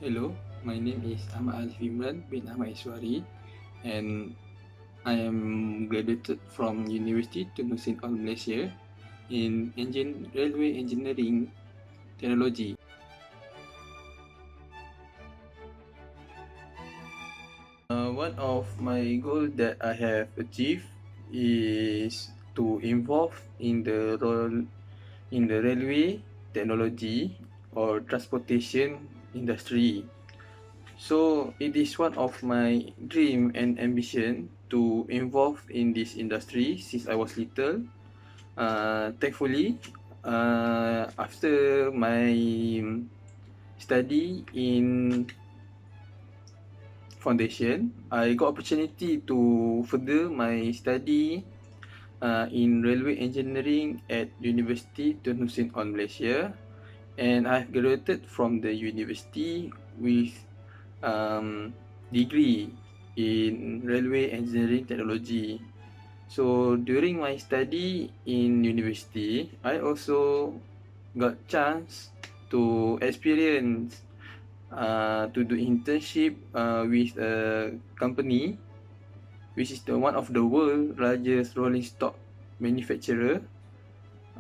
Hello, my name is Ahmad Alif Imran bin Ahmad Iswari, and I am graduated from University Tun Hussein Al Malaysia in Railway Engineering Technology. One of my goals that I have achieved is to involve in the role in the railway technology or transportation industry. So it is one of my dream and ambition to involve in this industry since I was little. Thankfully, after my study in foundation, I got opportunity to further my study in railway engineering at University Tun Hussein on Malaysia, and I've graduated from the university with degree in railway engineering technology. So during my study in university, I also got chance to experience to do internship with a company which is the one of the world largest rolling stock manufacturer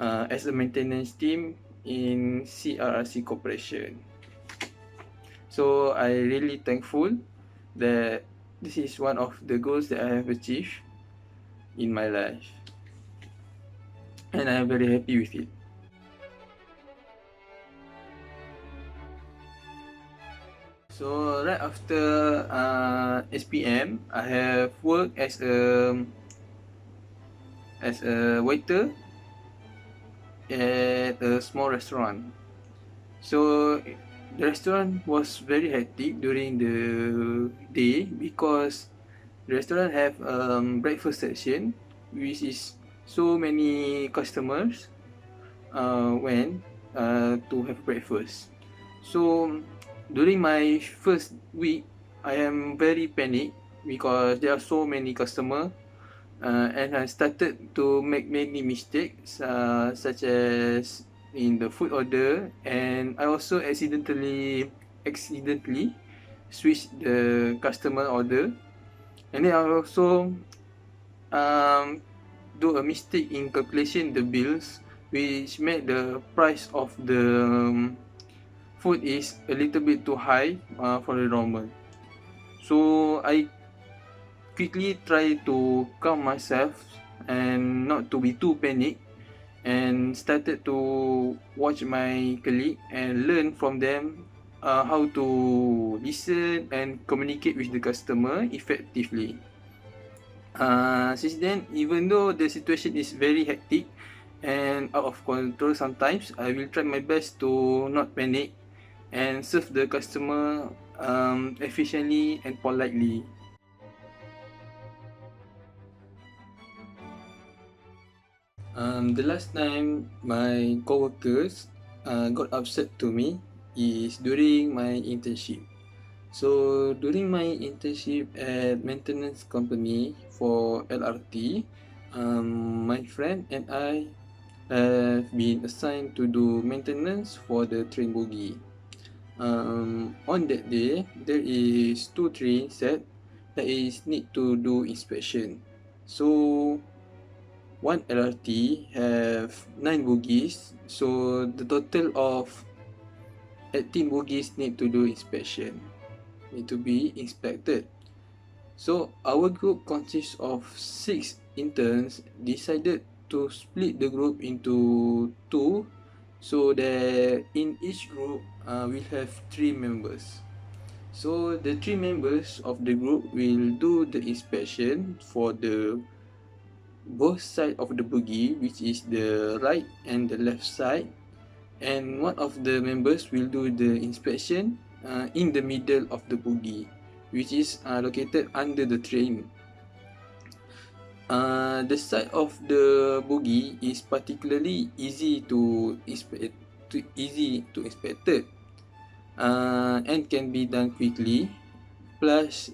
as a maintenance team in CRRC Corporation. So I really thankful that this is one of the goals that I have achieved in my life, and I am very happy with it. So right after SPM, I have worked as a waiter at a small restaurant. So the restaurant was very hectic during the day because the restaurant have breakfast section, which is so many customers went to have breakfast. So during my first week, I am very panicked because there are so many customers, and I started to make many mistakes, such as in the food order, and I also accidentally switched the customer order, and then I also um, do a mistake in calculation the bills, which made the price of the food is a little bit too high for the normal. So I quickly try to calm myself and not to be too panic, and started to watch my colleague and learn from them how to listen and communicate with the customer effectively. Since then, even though the situation is very hectic and out of control sometimes, I will try my best to not panic and serve the customer efficiently and politely. The last time my coworkers got upset to me is during my internship. So during my internship at maintenance company for LRT, my friend and I have been assigned to do maintenance for the train bogie. On that day, there is two trains that is need to do inspection. So one LRT have 9 bogies, so the total of 18 bogies need to do inspection, need to be inspected. So our group consists of 6 interns decided to split the group into two, so that in each group we'll have 3 members. So the 3 members of the group will do the inspection for the both side of the bogie, which is the right and the left side, and one of the members will do the inspection in the middle of the bogie, which is located under the train. The side of the bogie is particularly easy to inspect and can be done quickly. Plus,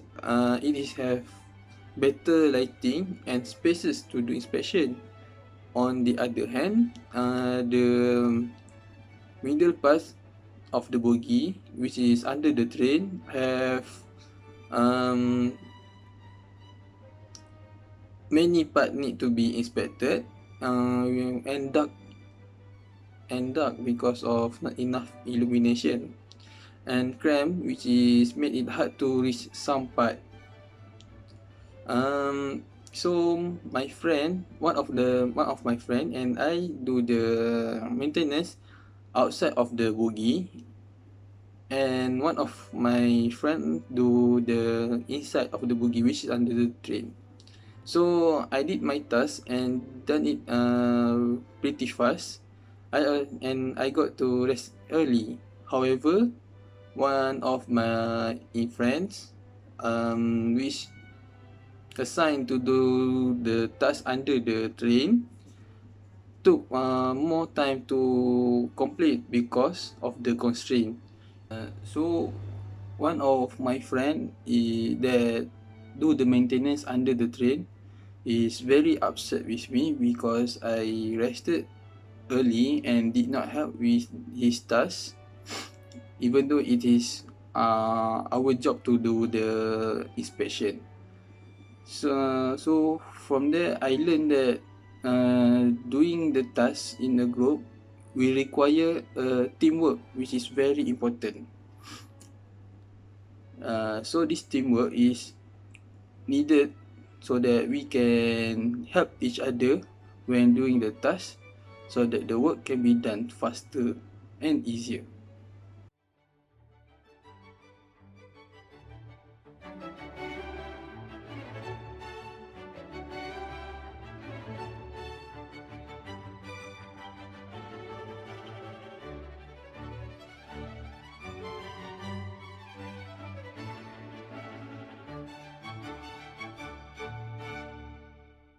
it is have better lighting and spaces to do inspection. On the other hand, the middle part of the bogie, which is under the train, have many parts need to be inspected, and dark because of not enough illumination, and cramp, which is made it hard to reach some part. So one of my friend and I do the maintenance outside of the bogie, and one of my friend do the inside of the bogie, which is under the train. So I did my task and done it pretty fast. I got to rest early. However, one of my friends, which assigned to do the task under the train, took more time to complete because of the constraint. So one of my friend that do the maintenance under the train is very upset with me because I rested early and did not help with his task, even though it is our job to do the inspection. So from there, I learned that doing the task in a group will require teamwork, which is very important. So this teamwork is needed so that we can help each other when doing the task, so that the work can be done faster and easier.